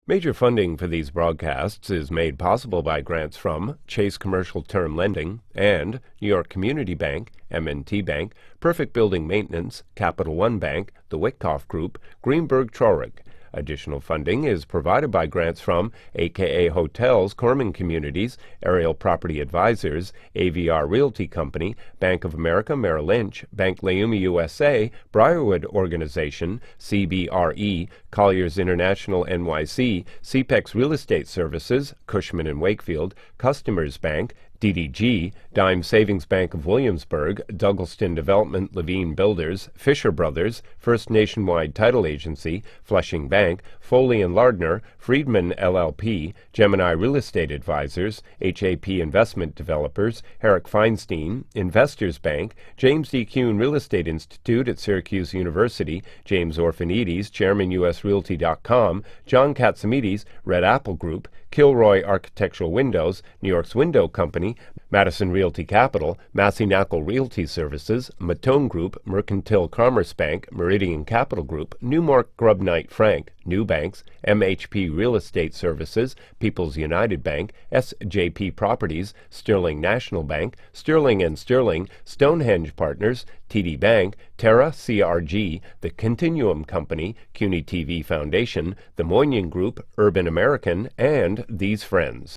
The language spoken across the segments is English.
Major funding for these broadcasts is made possible by grants from Chase Commercial Term Lending and New York Community Bank, M&T Bank, Perfect Building Maintenance, Capital One Bank, the Wickoff Group, Greenberg Traurig. Additional funding is provided by grants from AKA Hotels, Corman Communities, Aerial Property Advisors, AVR Realty Company, Bank of America Merrill Lynch, Bank Leumi USA, Briarwood Organization, CBRE, Colliers International NYC, CPEX Real Estate Services, Cushman & Wakefield, Customers Bank, DDG, Dime Savings Bank of Williamsburg, Douglaston Development Levine Builders, Fisher Brothers, First Nationwide Title Agency, Flushing Bank, Foley & Lardner, Friedman LLP, Gemini Real Estate Advisors, HAP Investment Developers, Herrick Feinstein, Investors Bank, James D. Kuhn Real Estate Institute at Syracuse University, James Orphanides, Chairman USRealty.com, John Katsimides, Red Apple Group, Kilroy Architectural Windows, New York's Window Company, Madison Realty Capital, Massey-Knackle Realty Services, Matone Group, Mercantile Commerce Bank, Meridian Capital Group, Newmark Grubb Knight Frank, New Banks, MHP Real Estate Services, People's United Bank, SJP Properties, Sterling National Bank, Sterling & Sterling, Stonehenge Partners, TD Bank, Terra CRG, The Continuum Company, CUNY TV Foundation, The Moynihan Group, Urban American, and These Friends.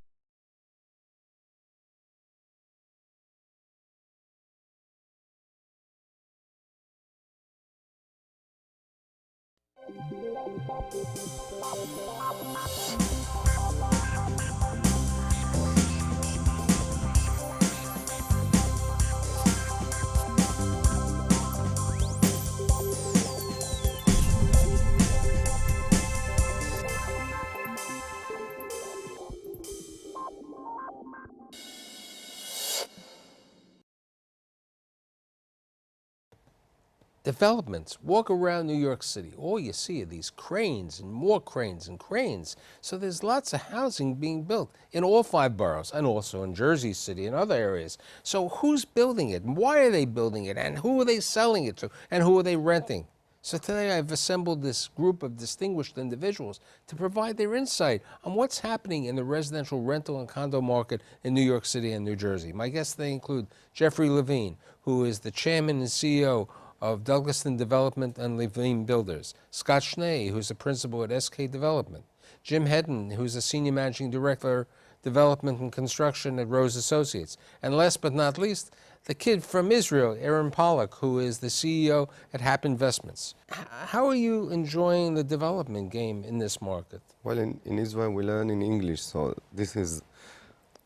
Developments. Walk around New York City. All you see are these cranes and more cranes and cranes. So there's lots of housing being built in all 5 boroughs and also in Jersey City and other areas. So who's building it? And why are they building it? And who are they selling it to? And who are they renting? So today I've assembled this group of distinguished individuals to provide their insight on what's happening in the residential rental and condo market in New York City and New Jersey. My guests today include Jeffrey Levine, who is the chairman and CEO of Douglaston Development and Levine Builders, Scott Schnay, who's the principal at SK Development, Jim Hedden, who's the senior managing director, development and construction at Rose Associates, and last but not least, the kid from Israel, Eran Polack, who is the CEO at HAP Investments. How are you enjoying the development game in this market? Well, in Israel we learn in English, so this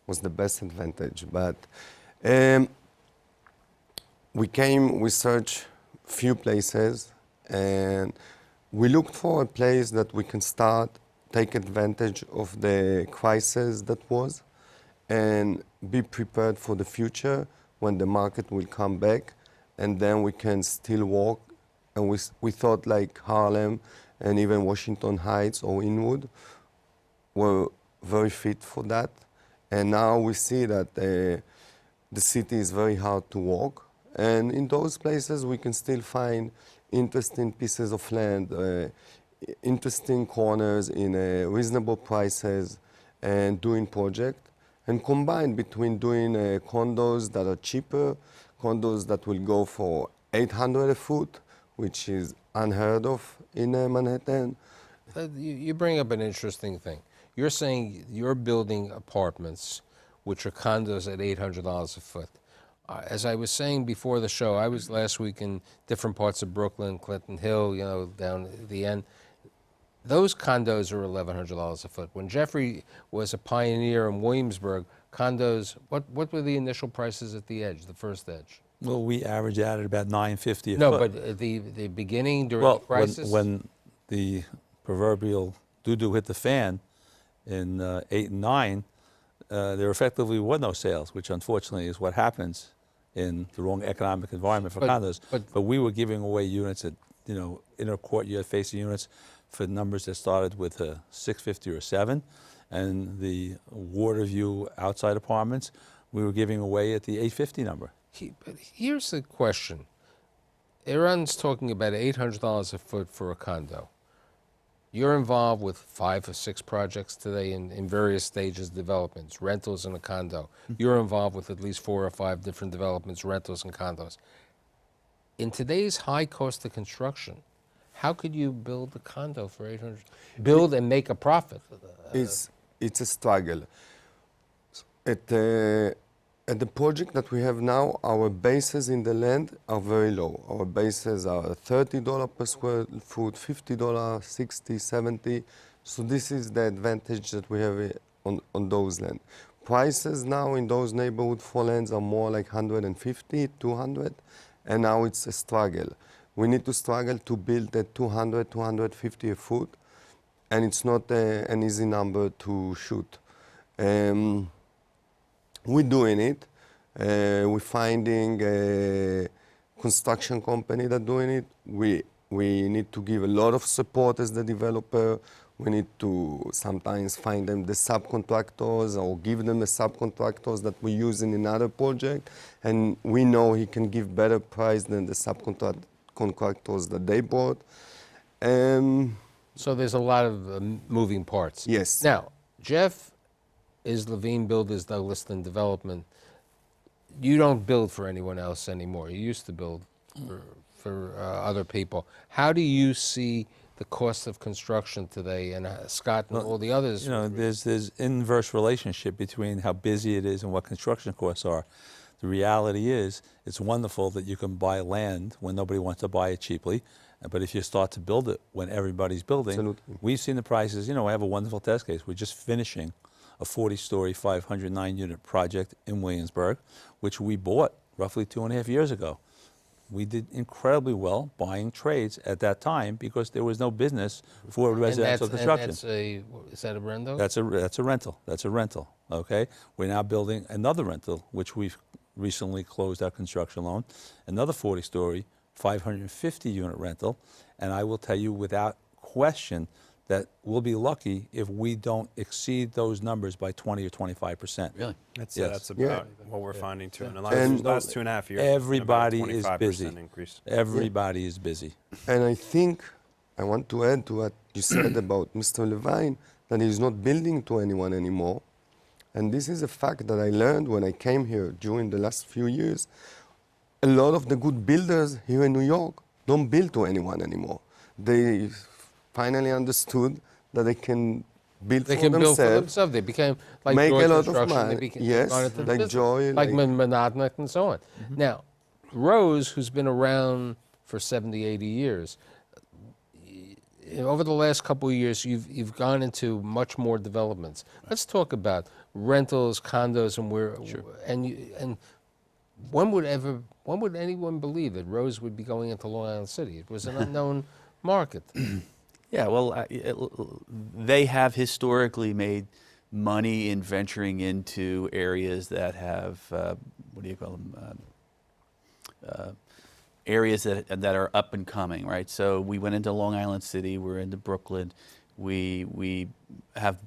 was the best advantage. But we searched few places, and we looked for a place that we can take advantage of the crisis that was, and be prepared for the future when the market will come back, and then we can still walk. And we thought like Harlem and even Washington Heights or Inwood were very fit for that. And now we see that the city is very hard to walk. And in those places, we can still find interesting pieces of land, interesting corners in reasonable prices, and doing projects. And combine between doing condos that are cheaper, condos that will go for $800 a foot, which is unheard of in Manhattan. You bring up an interesting thing. You're saying you're building apartments, which are condos at $800 a foot. As I was saying before the show, I was last week in different parts of Brooklyn, Clinton Hill, down at the end. Those condos are $1,100 a foot. When Jeffrey was a pioneer in Williamsburg, condos, what were the initial prices at the edge, the first edge? Well, we average out at about $950 a no, foot. but the beginning during the crisis? When the proverbial doo-doo hit the fan in 8 and 9, there effectively were no sales, which unfortunately is what happens in the wrong economic environment for condos. But we were giving away units at, inner courtyard facing units for numbers that started with a 650 or 7, and the water view outside apartments we were giving away at the 850 number. But here's the question. Eran's talking about $800 a foot for a condo. You're involved with 5 or 6 projects today in various stages of developments, rentals and a condo. You're involved with at least 4 or 5 different developments, rentals and condos. In today's high cost of construction, how could you build a condo for 800? Build and make a profit? It's a struggle. At the project that we have now, our bases in the land are very low. Our bases are $30 per square foot, $50, $60, $70. So this is the advantage that we have on those land. Prices now in those neighborhood for lands are more like 150, 200, and now it's a struggle. We need to struggle to build at 200, 250 a foot, and it's not an easy number to shoot. We're doing it. We're finding a construction company that's doing it. We need to give a lot of support as the developer. We need to sometimes find them the subcontractors or give them the subcontractors that we use in another project. And we know he can give better price than the subcontractors that they bought. So there's a lot of moving parts. Yes. Now, Jeff is Levine Builders Douglaston Development. You don't build for anyone else anymore. You used to build for other people. How do you see the cost of construction today, and Scott and all the others? You know, there's inverse relationship between how busy it is and what construction costs are. The reality is, it's wonderful that you can buy land when nobody wants to buy it cheaply, but if you start to build it when everybody's building, Absolutely. we've seen the prices. You know, I have a wonderful test case. We're just finishing a 40-story, 509-unit project in Williamsburg, which we bought roughly 2.5 years ago. We did incredibly well buying trades at that time because there was no business for residential construction. Is that a rental? That's a rental. That's a rental. Okay. We're now building another rental, which we've recently closed our construction loan, another 40-story, 550-unit rental, and I will tell you without question that we'll be lucky if we don't exceed those numbers by 20 or 25%. Really? That's Yes. about what we're finding too. In the And last 2.5 years, Everybody about a is 25% busy. increase. Everybody is busy. And I think I want to add to what you said about Mr. Levine, that he's not building to anyone anymore. And this is a fact that I learned when I came here during the last few years. A lot of the good builders here in New York don't build to anyone anymore. They finally understood that they can build They for can themselves. build for themselves. They became like Make Joy a lot of Construction. They money. became, Yes, gone into the like business, Joy, like like- Monadnock and so on. Now, Rose, who's been around for 70, 80 years, over the last couple of years, you've gone into much more developments. Let's talk about rentals, condos, and where. Sure. And when would anyone believe that Rose would be going into Long Island City? It was an unknown market. Yeah, well, they have historically made money in venturing into areas that have, what do you call them, areas that are up and coming, right? So we went into Long Island City, we're into Brooklyn. We have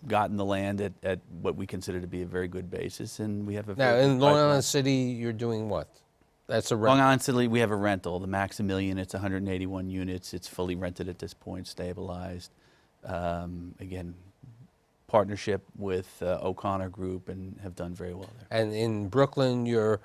gotten the land at what we consider to be a very good basis, and we have a Now, very in good Long pipeline. Island City, you're doing what? That's a Long rental. Island City, we have a rental. The Maximilian, it's 181 units. It's fully rented at this point, stabilized. Again, partnership with O'Connor Group, and have done very well there. And in Brooklyn, you're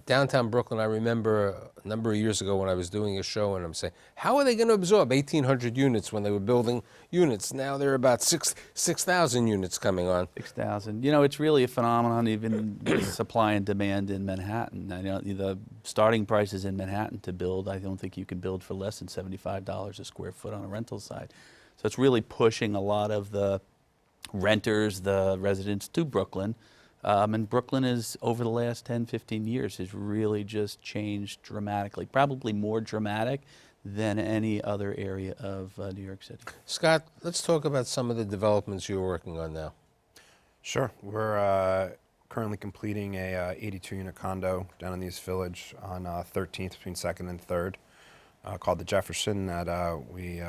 downtown Brooklyn. I remember a number of years ago when I was doing a show, and I'm saying, how are they going to absorb 1,800 units when they were building units? Now there are about 6,000 units coming on. 6,000. You know, it's really a phenomenon, even with supply and demand in Manhattan. I know the starting prices in Manhattan to build, I don't think you can build for less than $75 a square foot on a rental side. So it's really pushing a lot of the renters, the residents to Brooklyn. And Brooklyn is, over the last 10, 15 years, has really just changed dramatically, probably more dramatic than any other area of New York City. Scott, let's talk about some of the developments you're working on now. Sure. We're currently completing a 82-unit condo down in the East Village on 13th between 2nd and 3rd called the Jefferson that we,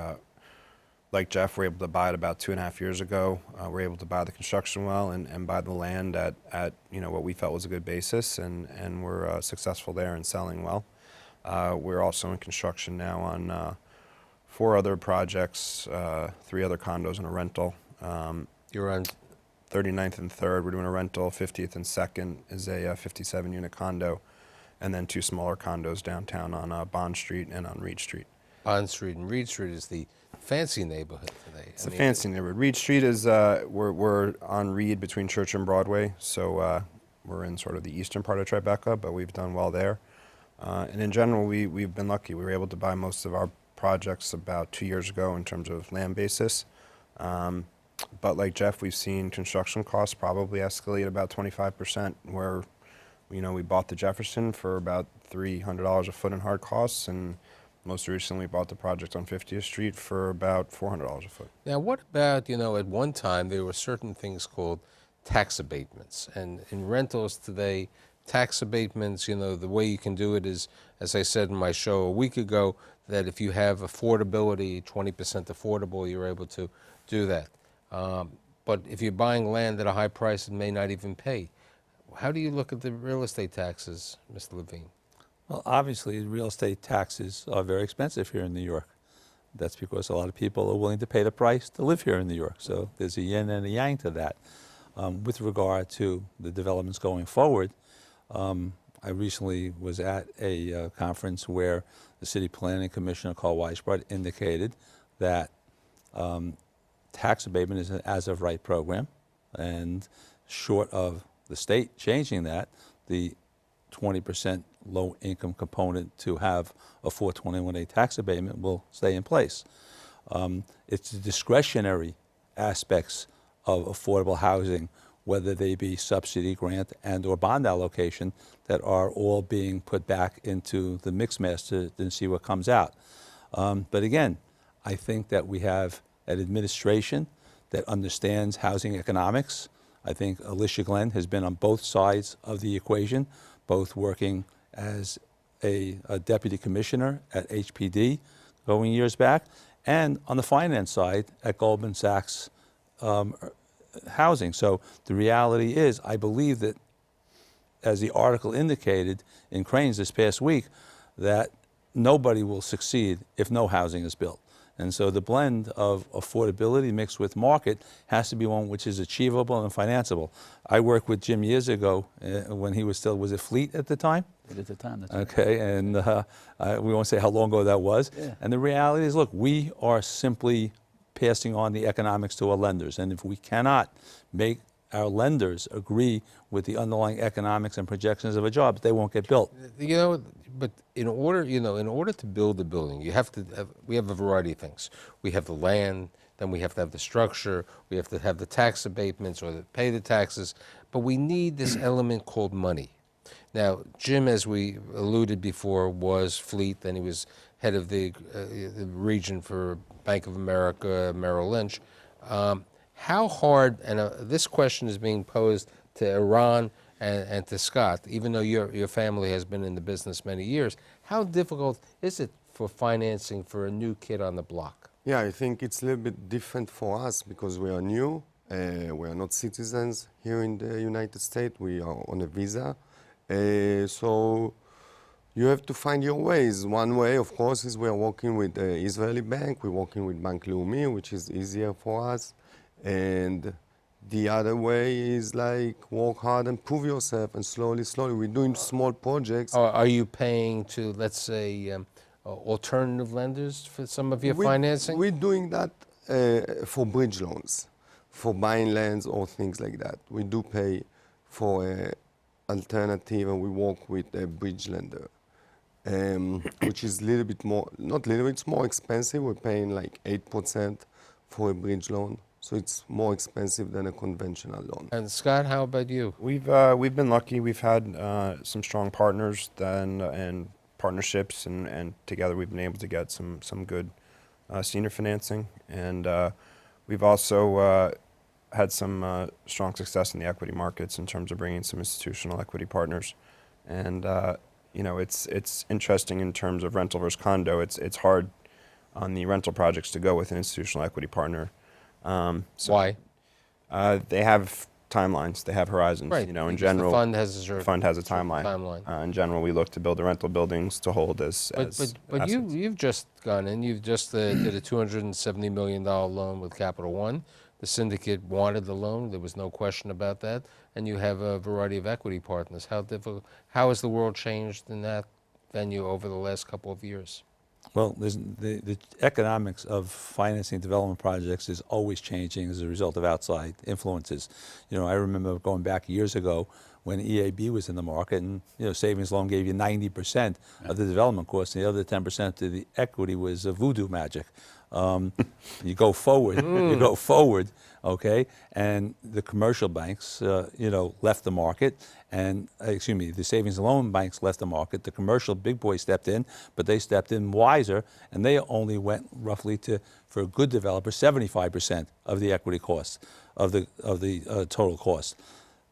like Jeff, were able to buy it about 2.5 years ago. We're able to buy the construction well and buy the land at what we felt was a good basis, and we're successful there and selling well. We're also in construction now on 4 other projects, 3 other condos and a rental. You're on 39th and 3rd, we're doing a rental. 50th and 2nd is a 57-unit condo. And then 2 smaller condos downtown on Bond Street and on Reed Street. Bond Street, and Reed Street is the fancy neighborhood today. It's a fancy neighborhood. Reed Street is, we're on Reed between Church and Broadway, so we're in sort of the eastern part of Tribeca, but we've done well there. And in general, we've been lucky. We were able to buy most of our projects about 2 years ago in terms of land basis. But like Jeff, we've seen construction costs probably escalate about 25%, where, you know, we bought the Jefferson for about $300 a foot in hard costs, and most recently bought the project on 50th Street for about $400 a foot. Now, what about, you know, at one time there were certain things called tax abatements, and in rentals today, tax abatements, you know, the way you can do it is, as I said in my show a week ago, that if you have affordability, 20% affordable, you're able to do that. But if you're buying land at a high price, it may not even pay. How do you look at the real estate taxes, Mr. Levine? Well, obviously, real estate taxes are very expensive here in New York. That's because a lot of people are willing to pay the price to live here in New York. So there's a yin and a yang to that. With regard to the developments going forward, I recently was at a conference where the City Planning Commissioner, Carl Weisbrot, indicated that tax abatement is an as-of-right program, and short of the state changing that, the 20% low-income component to have a 421A tax abatement will stay in place. It's the discretionary aspects of affordable housing, whether they be subsidy, grant, and or bond allocation, that are all being put back into the mix master to see what comes out. But again, I think that we have an administration that understands housing economics. I think Alicia Glenn has been on both sides of the equation, both working as a deputy commissioner at HPD going years back, and on the finance side at Goldman Sachs Housing. So the reality is, I believe that, as the article indicated in Cranes this past week, that nobody will succeed if no housing is built. And so the blend of affordability mixed with market has to be one which is achievable and financeable. I worked with Jim years ago when he was still, was it Fleet at the time? At the time, that's okay, right. And we won't say how long ago that was. Yeah. And the reality is, look, we are simply passing on the economics to our lenders. And if we cannot make our lenders agree with the underlying economics and projections of a job, they won't get built. You know, but in order, in order to build a building, you have to we have a variety of things. We have the land, then we have to have the structure, we have to have the tax abatements or pay the taxes, but we need this element called money. Now, Jim, as we alluded before, was Fleet, then he was head of the region for Bank of America, Merrill Lynch. How hard, and this question is being posed to Eran and to Scott, even though your family has been in the business many years, how difficult is it for financing for a new kid on the block? Yeah, I think it's a little bit different for us because we are new. We are not citizens here in the United States. We are on a visa. So you have to find your ways. One way, of course, is we are working with the Israeli bank. We're working with Bank Leumi, which is easier for us. And the other way is like work hard and prove yourself, and slowly, we're doing small projects. Are you paying to, let's say, alternative lenders for some of your financing? We're doing that for bridge loans, for buying lands or things like that. We do pay for alternative, and we work with a bridge lender, which is a little bit more, not little, it's more expensive. We're paying like 8% for a bridge loan. So it's more expensive than a conventional loan. And Scott, how about you? We've been lucky. We've had some strong partners and partnerships, and together we've been able to get some good senior financing. And we've also had some strong success in the equity markets in terms of bringing some institutional equity partners. And you know, it's interesting in terms of rental versus condo. It's hard on the rental projects to go with an institutional equity partner. Why? They have timelines. They have horizons. Right. You know, in because general, the fund has a the fund has a certain timeline. In general, we look to build the rental buildings to hold as But assets. you've just gone in. You've just did a $270 million loan with Capital One. The syndicate wanted the loan. There was no question about that. And you have a variety of equity partners. How has the world changed in that venue over the last couple of years? Well, the economics of financing development projects is always changing as a result of outside influences. You know, I remember going back years ago when EAB was in the market, and savings loan gave you 90% of the development costs, and the other 10% of the equity was voodoo magic. You go forward, okay, and the commercial banks, left the market, and the savings and loan banks left the market. The commercial big boys stepped in, but they stepped in wiser, and they only went roughly for a good developer, 75% of the equity cost of the total cost.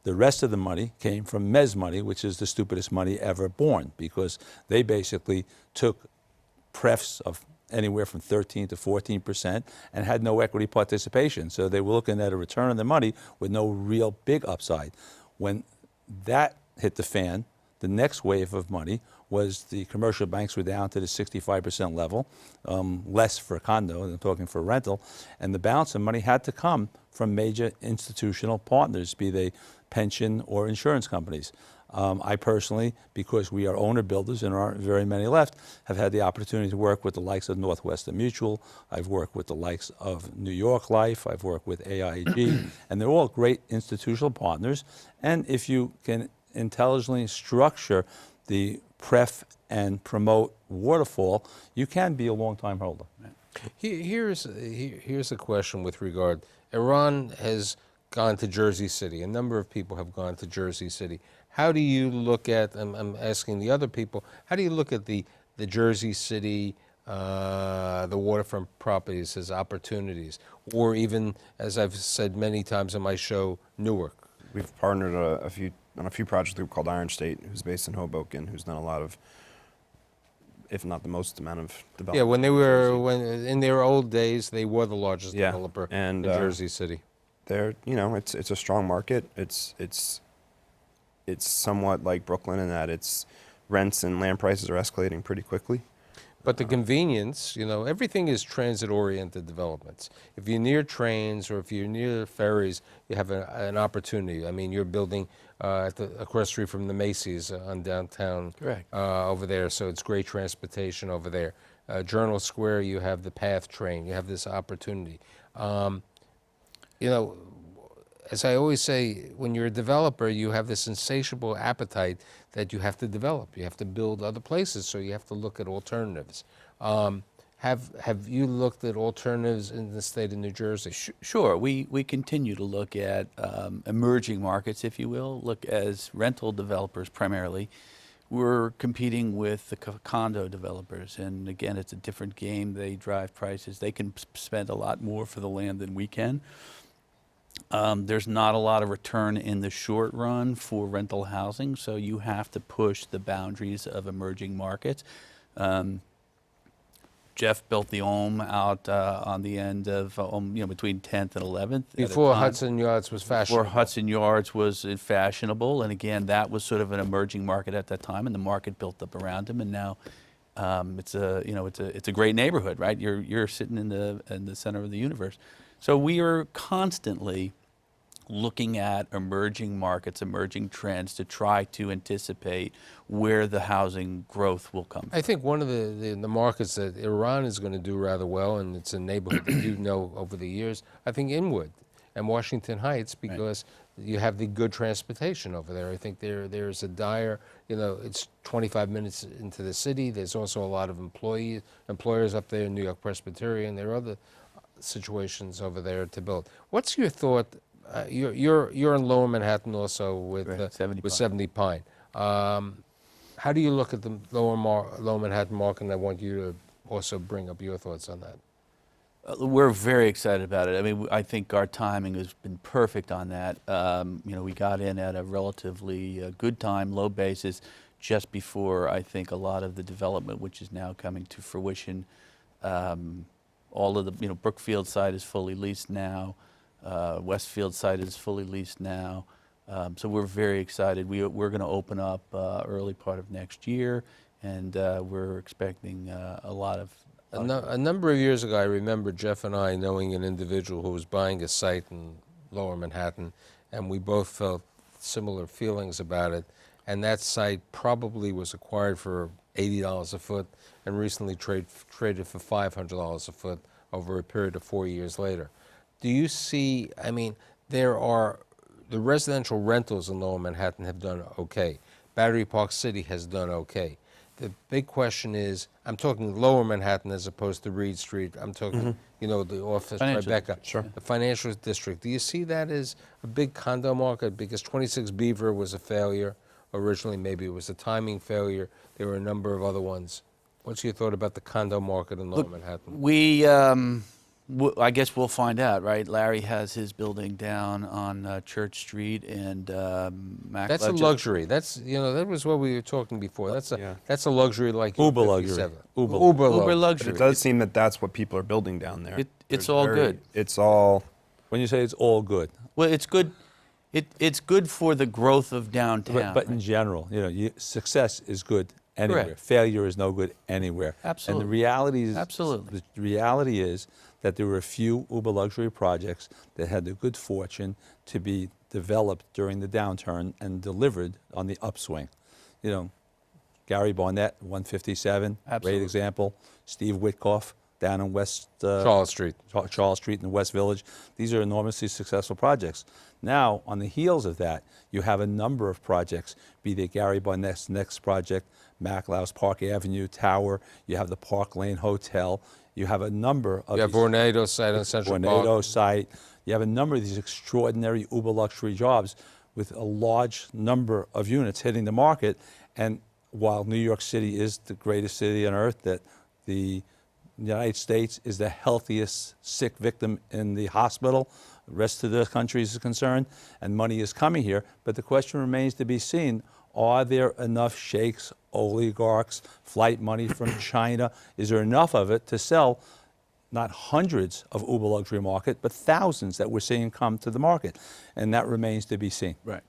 The rest of the money came from mezz money, which is the stupidest money ever born, because they basically took prefs of anywhere from 13 to 14% and had no equity participation. So they were looking at a return on the money with no real big upside. When that hit the fan, the next wave of money was the commercial banks were down to the 65% level, less for condo than talking for rental, and the balance of money had to come from major institutional partners, be they pension or insurance companies. I personally, because we are owner builders and there aren't very many left, have had the opportunity to work with the likes of Northwestern Mutual. I've worked with the likes of New York Life. I've worked with AIG, and they're all great institutional partners. And if you can intelligently structure the pref and promote waterfall, you can be a long-time holder. Here's a question with regard. Eran has gone to Jersey City. A number of people have gone to Jersey City. How do you look at, I'm asking the other people, how do you look at the Jersey City, the waterfront properties as opportunities? Or even, as I've said many times on my show, Newark? We've partnered on a few projects called Iron State, who's based in Hoboken, who's done a lot of, if not the most amount of development. Yeah, in their old days, they were the largest developer in Jersey City. It's a strong market. It's somewhat like Brooklyn in that its rents and land prices are escalating pretty quickly. But the convenience, everything is transit-oriented developments. If you're near trains or if you're near ferries, you have an opportunity. I mean, you're building across the street from the Macy's on downtown. Correct. Over there, so it's great transportation over there. Journal Square, you have the PATH train. You have this opportunity. As I always say, when you're a developer, you have this insatiable appetite that you have to develop. You have to build other places, so you have to look at alternatives. Have you looked at alternatives in the state of New Jersey? Sure. We continue to look at emerging markets, if you will. Look, as rental developers primarily, we're competing with the condo developers. And again, it's a different game. They drive prices. They can spend a lot more for the land than we can. There's not a lot of return in the short run for rental housing, so you have to push the boundaries of emerging markets. Jeff built the Ohm out on the end of, between 10th and 11th. Before Hudson Yards was fashionable. Before Hudson Yards was fashionable, and again, that was sort of an emerging market at that time, and the market built up around him, and now it's a great neighborhood, right? You're sitting in the center of the universe. So we are constantly looking at emerging markets, emerging trends to try to anticipate where the housing growth will come from. I think one of the markets that Eran is going to do rather well, and it's a neighborhood that you know over the years, I think Inwood and Washington Heights, because you have the good transportation over there. I think there's a dire, it's 25 minutes into the city. There's also a lot of employers up there in New York Presbyterian. There are other situations over there to build. What's your thought? You're in Lower Manhattan also with 70 Pine. How do you look at the Lower Manhattan market? And I want you to also bring up your thoughts on that. We're very excited about it. I mean, I think our timing has been perfect on that. We got in at a relatively good time, low basis, just before I think a lot of the development, which is now coming to fruition. All of the, Brookfield side is fully leased now. Westfield site is fully leased now. So we're very excited. We're going to open up early part of next year, and we're expecting a lot of. A number of years ago, I remember Jeff and I knowing an individual who was buying a site in Lower Manhattan, and we both felt similar feelings about it. And that site probably was acquired for $80 a foot and recently traded for $500 a foot over a period of 4 years later. Do you see, I mean, the residential rentals in Lower Manhattan have done okay. Battery Park City has done okay. The big question is, I'm talking Lower Manhattan as opposed to Reed Street. I'm talking, you know, the office, Financial Tribeca, district, the financial district. Do you see that as a big condo market? Because 26 Beaver was a failure originally. Maybe it was a timing failure. There were a number of other ones. What's your thought about the condo market in Lower Manhattan? We, I guess we'll find out, right? Larry has his building down on Church Street, and Mac. That's a luxury. That's, you know, that was what we were talking before. That's a luxury like Uber your luxury. 57. Uber Uber But luxury. it does seem that that's what people are building down there. It's There's all good. It's all. When you say it's all good, Well, it's good. It's good for the growth of downtown. but in general, you know, success is good anywhere. Correct. Failure is no good anywhere. Absolutely. And the reality is, Absolutely. the reality is that there were a few uber luxury projects that had the good fortune to be developed during the downturn and delivered on the upswing. You know, Gary Barnett, 157, great Absolutely. example. Steve Witkoff down in West Charles Street. Charles Street in the West Village. These are enormously successful projects. Now, on the heels of that, you have a number of projects, be they Gary Barnett's next project, Maclow's Park Avenue Tower, you have the Park Lane Hotel, you have a number of You have these- Vornado site on Central Tornado Park. site. You have a number of these extraordinary uber luxury jobs with a large number of units hitting the market. And while New York City is the greatest city on earth, that the United States is the healthiest sick victim in the hospital, the rest of the country is concerned, and money is coming here. But the question remains to be seen, are there enough sheikhs, oligarchs, flight money from China? Is there enough of it to sell not hundreds of uber luxury market, but thousands that we're seeing come to the market? And that remains to be seen. Right.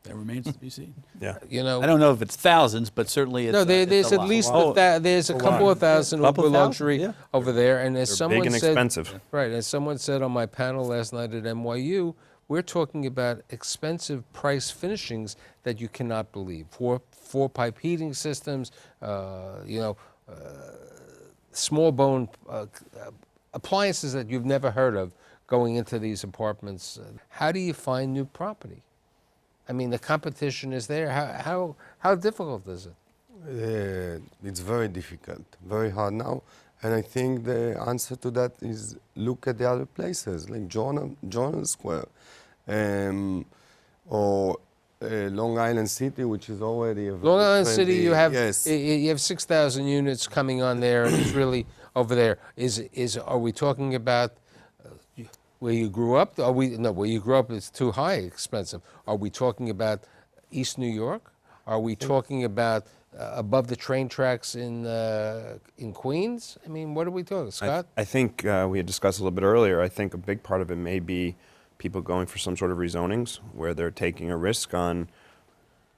That remains to be seen. Yeah. You know, I don't know if it's thousands, but certainly it's. no, it's there's a at lot. least Oh, there's a couple of thousand Couple uber thousand, luxury yeah. over there, and as They're someone big and said, expensive. right, as someone said on my panel last night at NYU, we're talking about expensive price finishings that you cannot believe. Four pipe heating systems, small bone appliances that you've never heard of going into these apartments. How do you find new property? I mean, the competition is there. How difficult is it? It's very difficult, very hard now. And I think the answer to that is look at the other places, like Jordan Square, or Long Island City, which is already a very Long Island City, trendy- you have yes. you have 6,000 units coming on there, and it's really over there. Are we talking about where you grew up? Where you grew up is too high, expensive. Are we talking about East New York? Are we talking about above the train tracks in Queens? I mean, what are we talking, Scott? I think we had discussed a little bit earlier. I think a big part of it may be people going for some sort of rezonings where they're taking a risk on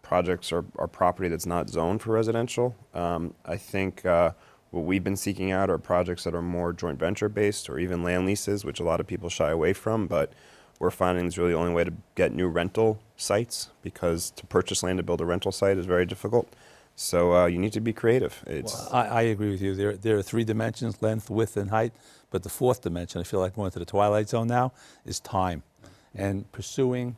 projects or property that's not zoned for residential. I think what we've been seeking out are projects that are more joint venture based or even land leases, which a lot of people shy away from, but we're finding it's really the only way to get new rental sites, because to purchase land to build a rental site is very difficult. So you need to be creative. I agree with you. There are three dimensions, length, width, and height. But the fourth dimension, I feel like going to the twilight zone now, is time. And pursuing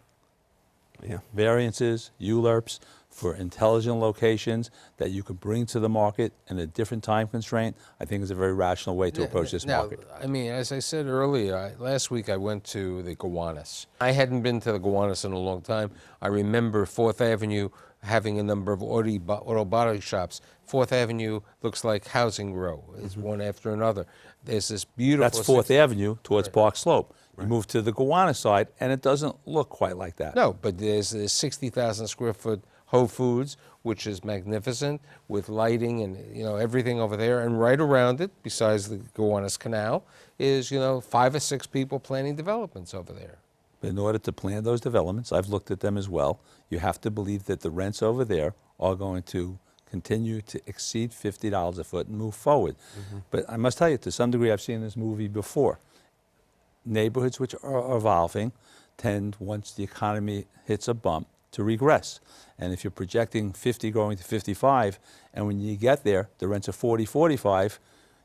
variances, ULURPs, for intelligent locations that you can bring to the market in a different time constraint, I think is a very rational way to approach this Now, market. I mean, as I said earlier, last week I went to the Gowanus. I hadn't been to the Gowanus in a long time. I remember 4th Avenue having a number of auto body shops. 4th Avenue looks like housing row. It's one after another. There's this beautiful... That's 4th Avenue towards Park Slope. You move to the Gowanus side, and it doesn't look quite like that. No, but there's 60,000 square foot Whole Foods, which is magnificent with lighting and everything over there. And right around it, besides the Gowanus Canal, is 5 or 6 people planning developments over there. In order to plan those developments, I've looked at them as well, you have to believe that the rents over there are going to continue to exceed $50 a foot and move forward. But I must tell you, to some degree, I've seen this movie before. Neighborhoods which are evolving tend, once the economy hits a bump, to regress. And if you're projecting 50 going to 55, and when you get there, the rents are 40, 45,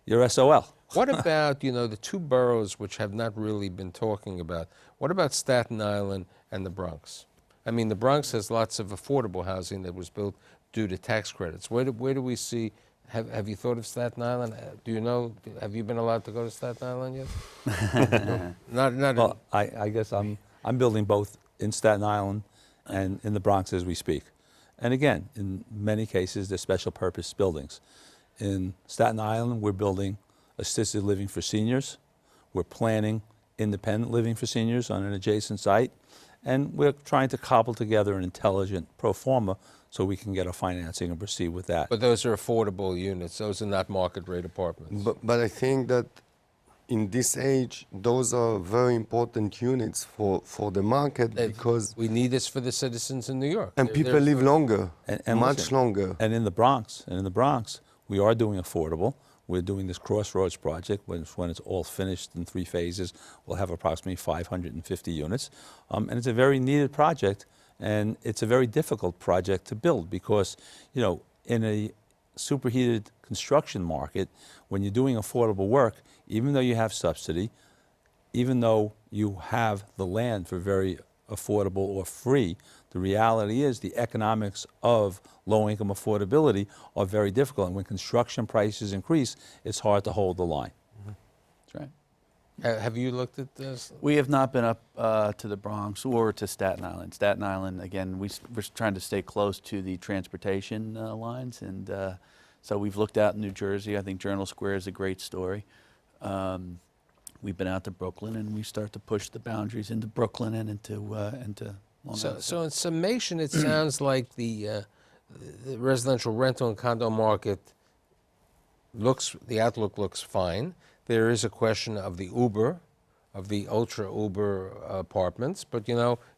you're SOL. What about, the 2 boroughs which have not really been talking about? What about Staten Island and the Bronx? I mean, the Bronx has lots of affordable housing that was built due to tax credits. Where do we see, have you thought of Staten Island? Do you know, have you been allowed to go to Staten Island yet? Not Well, I guess I'm building both in Staten Island and in the Bronx as we speak. And again, in many cases, they're special purpose buildings. In Staten Island, we're building assisted living for seniors. We're planning independent living for seniors on an adjacent site. And we're trying to cobble together an intelligent pro forma so we can get our financing and proceed with that. But those are affordable units. Those are not market rate apartments. But I think that in this age, those are very important units for the market because... We need this for the citizens in New York. And people live longer, and much listen, longer. And in the Bronx, we are doing affordable. We're doing this Crossroads project. When it's all finished in 3 phases, we'll have approximately 550 units. And it's a very needed project, and it's a very difficult project to build because, in a superheated construction market, when you're doing affordable work, even though you have subsidy, even though you have the land for very affordable or free, the reality is the economics of low-income affordability are very difficult. And when construction prices increase, it's hard to hold the line. That's right. Have you looked at this? We have not been up to the Bronx or to Staten Island. Staten Island, again, we're trying to stay close to the transportation lines. And so we've looked out in New Jersey. I think Journal Square is a great story. We've been out to Brooklyn, and we start to push the boundaries into Brooklyn and into Long Island. So in summation, it sounds like the residential rental and condo market the outlook looks fine. There is a question of the ultra Uber apartments, but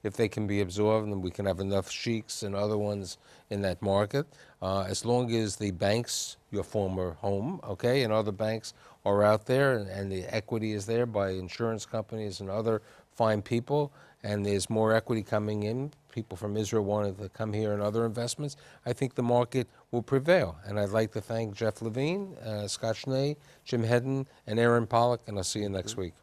if they can be absorbed, then we can have enough sheiks and other ones in that market. As long as the banks, your former home, okay, and other banks are out there and the equity is there by insurance companies and other fine people, and there's more equity coming in, people from Israel wanted to come here and other investments, I think the market will prevail. And I'd like to thank Jeff Levine, Scott Schnay, Jim Hedden, and Eran Polack, and I'll see you next week.